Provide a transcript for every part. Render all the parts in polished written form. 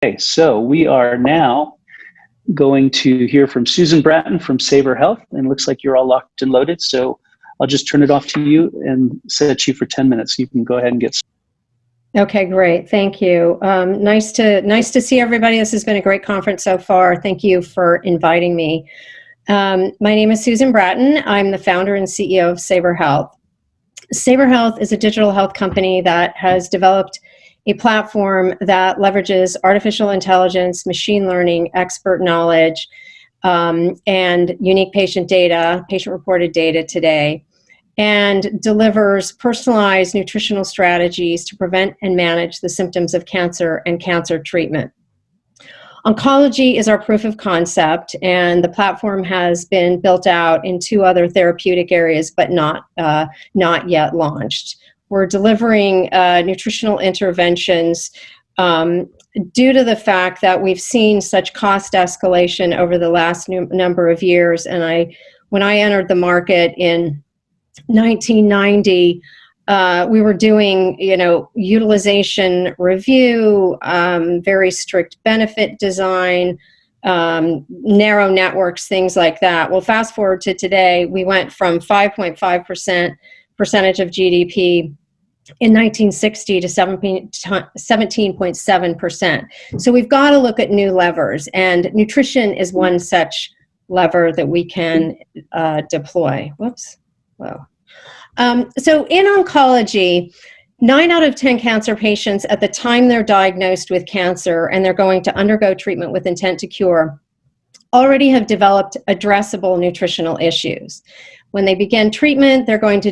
Okay, so we are now going to hear from Susan Bratton from SavorHealth, and it looks like you're all locked and loaded, so I'll just turn it off to you and set you for 10 minutes. You can go ahead and get started. Okay, great. Thank you. Nice to see everybody. This has been a great conference so far. Thank you for inviting me. My name is Susan Bratton. I'm the founder and CEO of SavorHealth. SavorHealth is a digital health company that has developed a platform that leverages artificial intelligence, machine learning, expert knowledge, and unique patient data, patient-reported data today, and delivers personalized nutritional strategies to prevent and manage the symptoms of cancer and cancer treatment. Oncology is our proof of concept, and the platform has been built out in 2 other therapeutic areas, but not yet launched. We're delivering nutritional interventions due to the fact that we've seen such cost escalation over the last number of years. And when I entered the market in 1990, we were doing, utilization review, very strict benefit design, narrow networks, things like that. Well, fast forward to today, we went from 5.5% percentage of GDP in 1960 to 17.7%. So we've got to look at new levers, and nutrition is one such lever that we can deploy. Whoops. Whoa. So in oncology, 9 out of 10 cancer patients at the time they're diagnosed with cancer and they're going to undergo treatment with intent to cure already have developed addressable nutritional issues. When they begin treatment, they're going to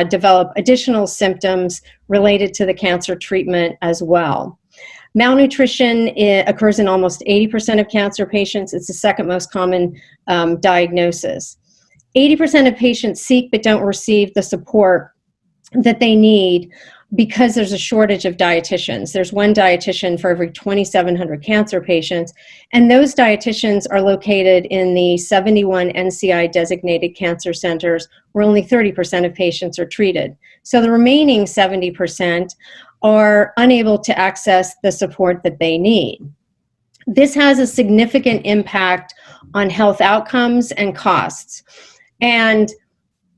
develop additional symptoms related to the cancer treatment as well. Malnutrition occurs in almost 80% of cancer patients. It's the second most common diagnosis. 80% of patients seek but don't receive the support that they need because there's a shortage of dietitians. There's one dietitian for every 2,700 cancer patients, and those dietitians are located in the 71 NCI designated cancer centers where only 30% of patients are treated. So the remaining 70% are unable to access the support that they need. This has a significant impact on health outcomes and costs. And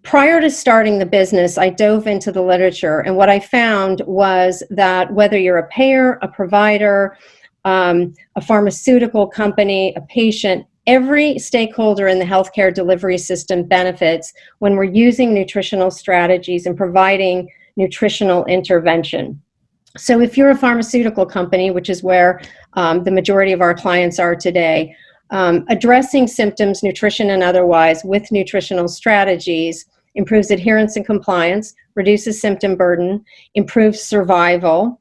prior to starting the business, I dove into the literature, and what I found was that whether you're a payer, a provider, a pharmaceutical company, a patient, every stakeholder in the healthcare delivery system benefits when we're using nutritional strategies and providing nutritional intervention. So if you're a pharmaceutical company, which is where the majority of our clients are today, addressing symptoms, nutrition and otherwise, with nutritional strategies improves adherence and compliance, reduces symptom burden, improves survival,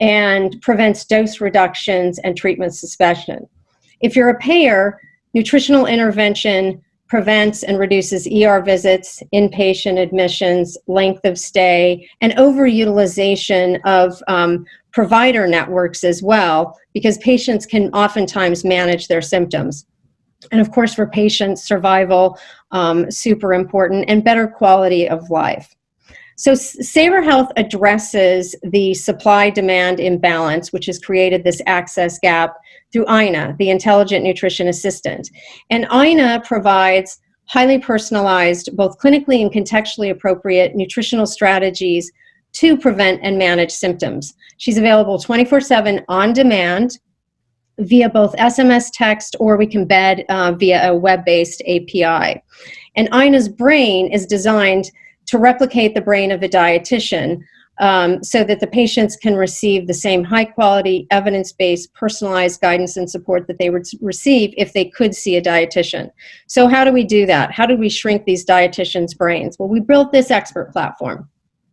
and prevents dose reductions and treatment suspension. If you're a payer, nutritional intervention prevents and reduces ER visits, inpatient admissions, length of stay, and overutilization of provider networks as well, because patients can oftentimes manage their symptoms. And of course, for patients, survival, super important, and better quality of life. So SavorHealth addresses the supply-demand imbalance, which has created this access gap through INA, the Intelligent Nutrition Assistant. And INA provides highly personalized, both clinically and contextually appropriate nutritional strategies to prevent and manage symptoms. She's available 24/7 on demand via both SMS text, or we can embed via a web-based API. And INA's brain is designed to replicate the brain of a dietitian so that the patients can receive the same high-quality, evidence-based, personalized guidance and support that they would receive if they could see a dietitian. So how do we do that? How do we shrink these dietitians' brains? Well, we built this expert platform.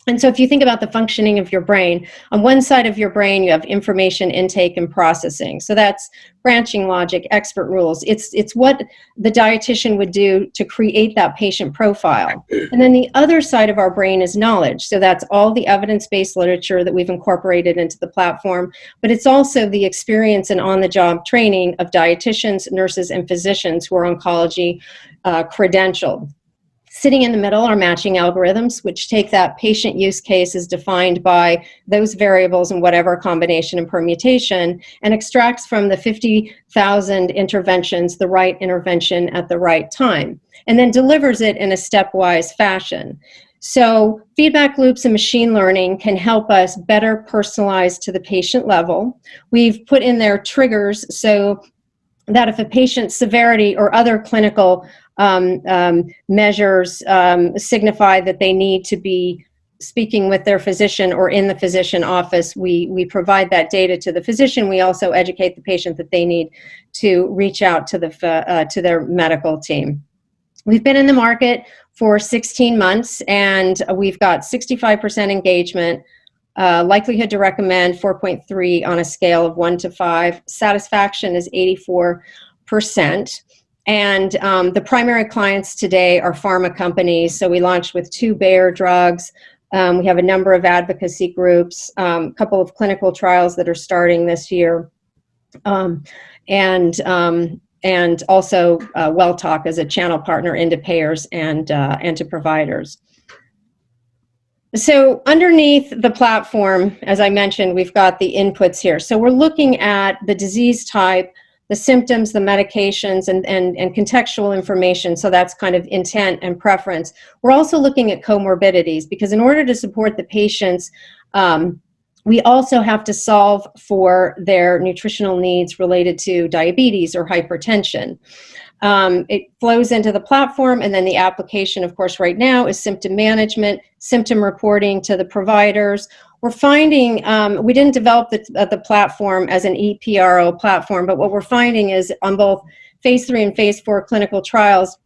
And so if you think about the functioning of your brain, on one side of your brain, you have information intake and processing. So that's branching logic, expert rules. It's what the dietitian would do to create that patient profile. And then the other side of our brain is knowledge. So that's all the evidence-based literature that we've incorporated into the platform, but it's also the experience and on-the-job training of dietitians, nurses, and physicians who are oncology credentialed. Sitting in the middle are matching algorithms, which take that patient use case as defined by those variables in whatever combination and permutation, and extracts from the 50,000 interventions the right intervention at the right time, and then delivers it in a stepwise fashion. So feedback loops and machine learning can help us better personalize to the patient level. We've put in there triggers so that if a patient's severity or other clinical measures signify that they need to be speaking with their physician or in the physician office, we provide that data to the physician. We also educate the patient that they need to reach out to their medical team. We've been in the market for 16 months, and we've got 65% engagement. Likelihood to recommend 4.3 on a scale of 1 to 5. Satisfaction is 84%. And the primary clients today are pharma companies. So we launched with 2 Bayer drugs. We have a number of advocacy groups, a couple of clinical trials that are starting this year, and also WellTalk as a channel partner into payers and to providers. So underneath the platform, as I mentioned, we've got the inputs here. So we're looking at the disease type, the symptoms, the medications, and contextual information. So that's kind of intent and preference. We're also looking at comorbidities, because in order to support the patients, we also have to solve for their nutritional needs related to diabetes or hypertension. It flows into the platform, and then the application, of course, right now is symptom management, symptom reporting to the providers. We're finding, we didn't develop the platform as an EPRO platform, but what we're finding is on both phase 3 and phase 4 clinical trials,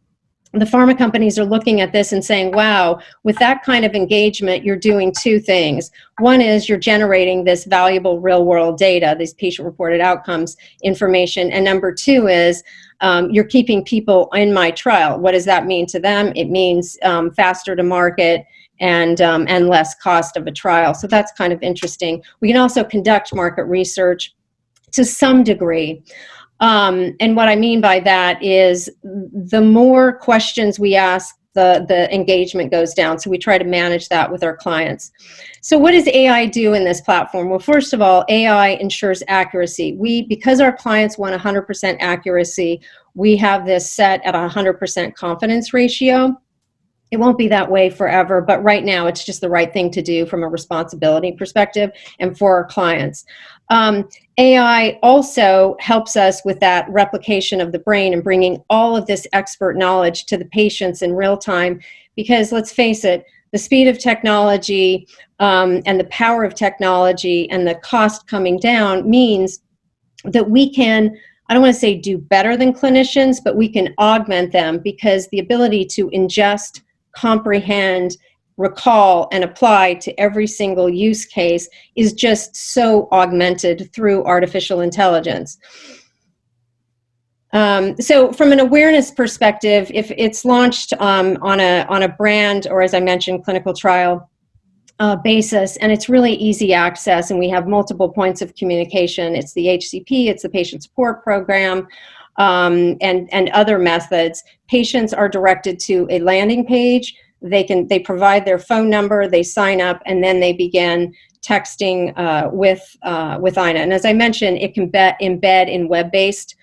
the pharma companies are looking at this and saying, wow, with that kind of engagement, you're doing 2 things. One is you're generating this valuable real-world data, these patient-reported outcomes information. And number 2 is you're keeping people in my trial. What does that mean to them? It means faster to market and less cost of a trial. So that's kind of interesting. We can also conduct market research to some degree. And what I mean by that is the more questions we ask, the engagement goes down. So we try to manage that with our clients. So what does AI do in this platform? Well, first of all, AI ensures accuracy. Because our clients want 100% accuracy, we have this set at a 100% confidence ratio. It won't be that way forever, but right now it's just the right thing to do from a responsibility perspective and for our clients. AI also helps us with that replication of the brain and bringing all of this expert knowledge to the patients in real time, because let's face it, the speed of technology and the power of technology and the cost coming down means that we can, I don't want to say do better than clinicians, but we can augment them, because the ability to ingest, comprehend, recall, and apply to every single use case is just so augmented through artificial intelligence. So from an awareness perspective, if it's launched on a brand, or as I mentioned, clinical trial basis, and it's really easy access, and we have multiple points of communication. It's the HCP, it's the patient support program, and other methods. Patients are directed to a landing page. They provide their phone number, they sign up, and then they begin texting with Ina. And as I mentioned, it can embed in web-based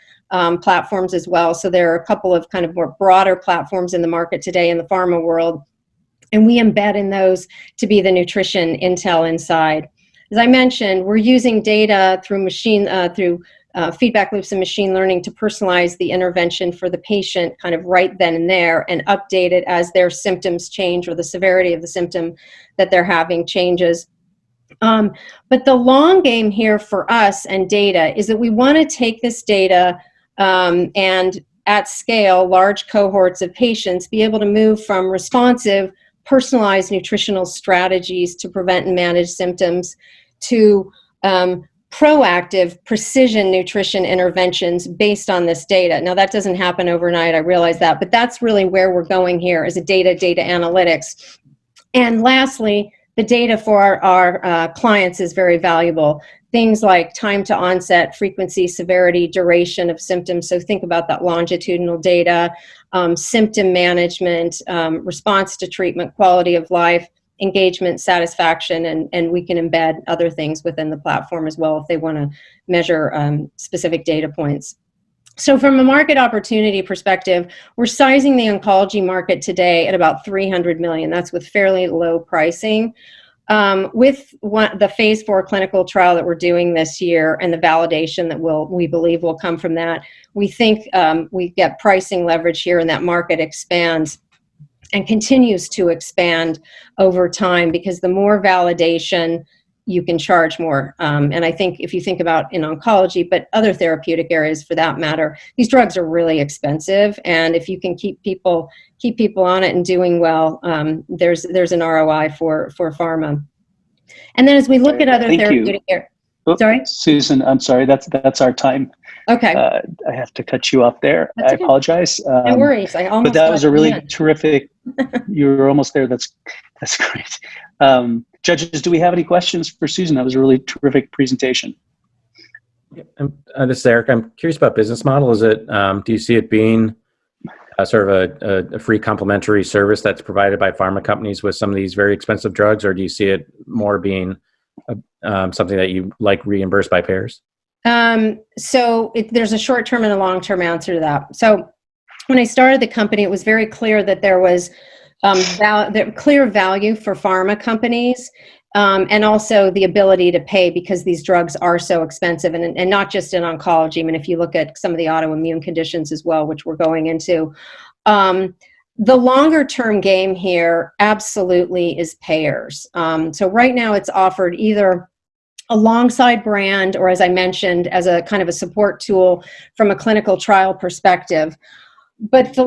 platforms as well. So there are a couple of kind of more broader platforms in the market today in the pharma world, and we embed in those to be the nutrition intel inside. As I mentioned, we're using data through feedback loops and machine learning to personalize the intervention for the patient kind of right then and there, and update it as their symptoms change or the severity of the symptom that they're having changes. But the long game here for us and data is that we want to take this data and at scale, large cohorts of patients, be able to move from responsive, personalized nutritional strategies to prevent and manage symptoms to proactive precision nutrition interventions based on this data. Now, that doesn't happen overnight, I realize that, but that's really where we're going here, as a data analytics. And lastly, the data for our clients is very valuable. things like time to onset, frequency, severity, duration of symptoms. So think about that longitudinal data, symptom management, response to treatment, quality of life, engagement, satisfaction, and we can embed other things within the platform as well if they want to measure specific data points. So from a market opportunity perspective, we're sizing the oncology market today at about 300 million. That's with fairly low pricing. With the phase 4 clinical trial that we're doing this year and the validation that we believe will come from that, we think we get pricing leverage here and that market expands and continues to expand over time because the more validation, you can charge more. And I think if you think about in oncology, but other therapeutic areas for that matter, these drugs are really expensive. And if you can keep people on it and doing well, there's an ROI for pharma. And then as we look at other therapeutic areas, sorry, Susan, I'm sorry, that's our time. Okay. I have to cut you off there. That's I okay. apologize. No worries. But that was a really terrific. You were almost there. That's great. Judges, do we have any questions for Susan? That was a really terrific presentation. This is Eric. I'm curious about business model. Is it? Do you see it being sort of a free complementary service that's provided by pharma companies with some of these very expensive drugs, or do you see it more being something that you like reimbursed by payers? So there's a short-term and a long-term answer to that. So when I started the company, it was very clear that there was clear value for pharma companies, and also the ability to pay because these drugs are so expensive, and not just in oncology. I mean, if you look at some of the autoimmune conditions as well, which we're going into, the longer term game here absolutely is payers. So right now it's offered either alongside brand or, as I mentioned, as a kind of a support tool from a clinical trial perspective. But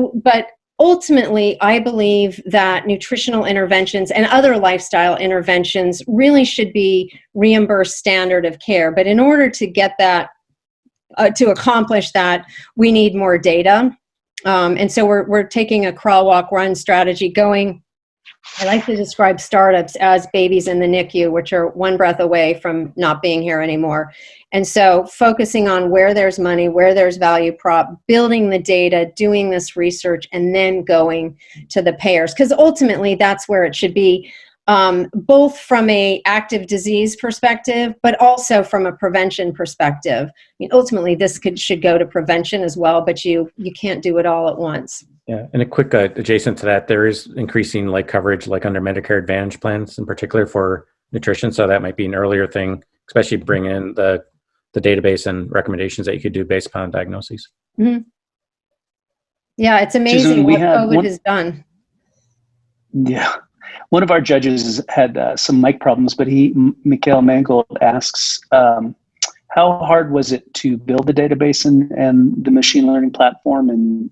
ultimately, I believe that nutritional interventions and other lifestyle interventions really should be reimbursed standard of care. But in order to get that, to accomplish that, we need more data. And so we're taking a crawl, walk, run strategy going. I like to describe startups as babies in the NICU, which are one breath away from not being here anymore. And so focusing on where there's money, where there's value prop, building the data, doing this research, and then going to the payers. Because ultimately, that's where it should be, both from a active disease perspective, but also from a prevention perspective. I mean, ultimately, this should go to prevention as well, but you can't do it all at once. Yeah, and a quick adjacent to that, there is increasing coverage under Medicare Advantage plans in particular for nutrition. So that might be an earlier thing, especially bring in the database and recommendations that you could do based upon diagnoses. Mm-hmm. Yeah, it's amazing Susan, what COVID has done. Yeah. One of our judges had some mic problems, but Mikhail Mangold asks, how hard was it to build the database and the machine learning platform? And,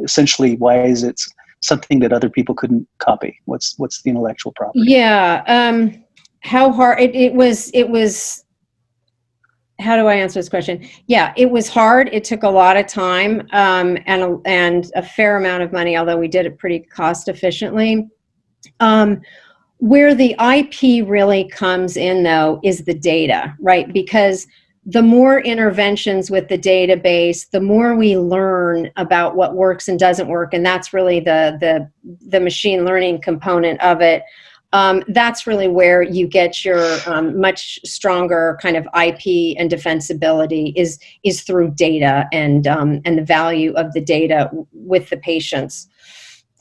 essentially, why is it something that other people couldn't copy? What's the intellectual property? Yeah. How hard it was. How do I answer this question? Yeah, it was hard. It took a lot of time and a fair amount of money, although we did it pretty cost efficiently. Where the IP really comes in, though, is the data, right? Because the more interventions with the database, the more we learn about what works and doesn't work, and that's really the machine learning component of it. That's really where you get your much stronger kind of IP and defensibility is through data and the value of the data with the patients,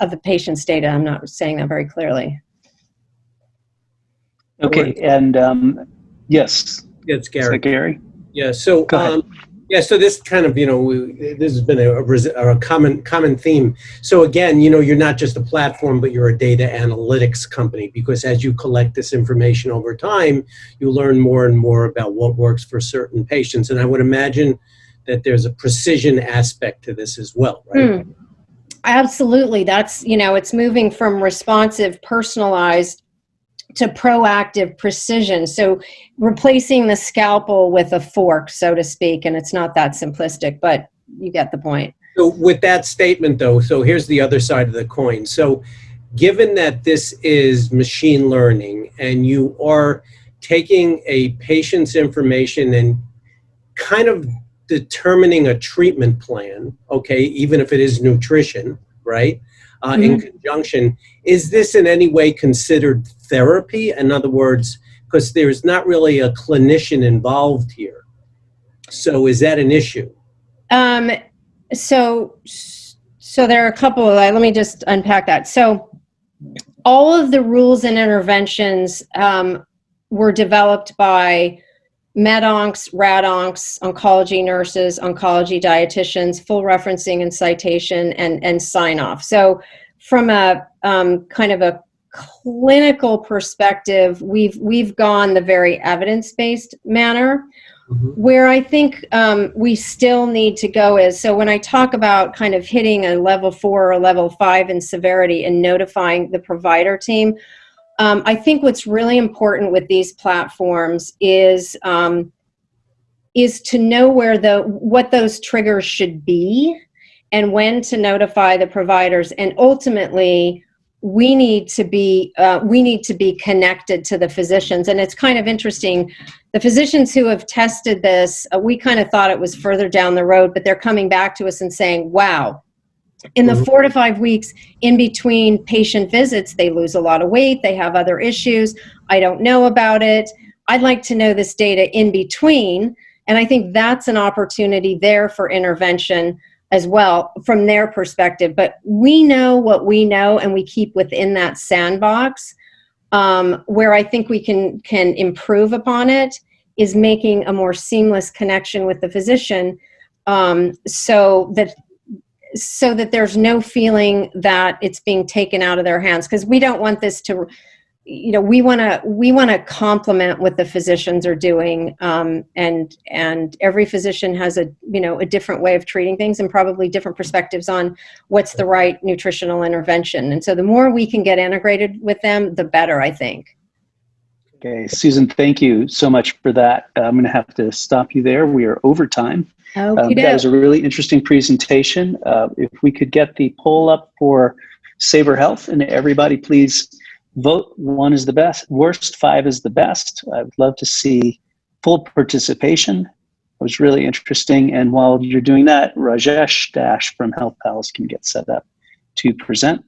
of the patient's data. I'm not saying that very clearly. Okay, and yes. It's Gary. Is that Gary? Yeah, so so this kind of, this has been a common theme. So again, you're not just a platform, but you're a data analytics company, because as you collect this information over time, you learn more and more about what works for certain patients. And I would imagine that there's a precision aspect to this as well, right? Absolutely. That's, it's moving from responsive, personalized to proactive precision. So replacing the scalpel with a fork, so to speak, and it's not that simplistic, but you get the point. So with that statement, though, so here's the other side of the coin. So given that this is machine learning and you are taking a patient's information and kind of determining a treatment plan, okay, even if it is nutrition, right, in conjunction. Is this in any way considered therapy? In other words, because there's not really a clinician involved here. So is that an issue? So there are a couple of, let me just unpack that. So all of the rules and interventions were developed by med-oncs, rad-oncs, oncology nurses, oncology dietitians, full referencing and citation, and sign-off. So from a kind of a clinical perspective, we've gone the very evidence-based manner. Where I think we still need to go is, so when I talk about kind of hitting a level 4 or level 5 in severity and notifying the provider team, I think what's really important with these platforms is to know what those triggers should be and when to notify the providers, and ultimately we need to be connected to the physicians. And it's kind of interesting, the physicians who have tested this, we kind of thought it was further down the road, but they're coming back to us and saying, wow, in the 4 to 5 weeks in between patient visits, they lose a lot of weight, they have other issues, I don't know about it, I'd like to know this data in between. And I think that's an opportunity there for intervention as well from their perspective. But we know what we know, and we keep within that sandbox. Where I think we can improve upon it is making a more seamless connection with the physician, so that there's no feeling that it's being taken out of their hands, because we don't want this to, we want to complement what the physicians are doing, and every physician has a different way of treating things and probably different perspectives on what's the right nutritional intervention. And so the more we can get integrated with them, the better, I think. Okay, Susan, thank you so much for that. I'm going to have to stop you there. We are over time. That was a really interesting presentation. If we could get the poll up for SavorHealth, and everybody please vote. 1 is the best, worst, 5 is the best. I would love to see full participation. It was really interesting. And while you're doing that, Rajesh Dash from Health Pals can get set up to present.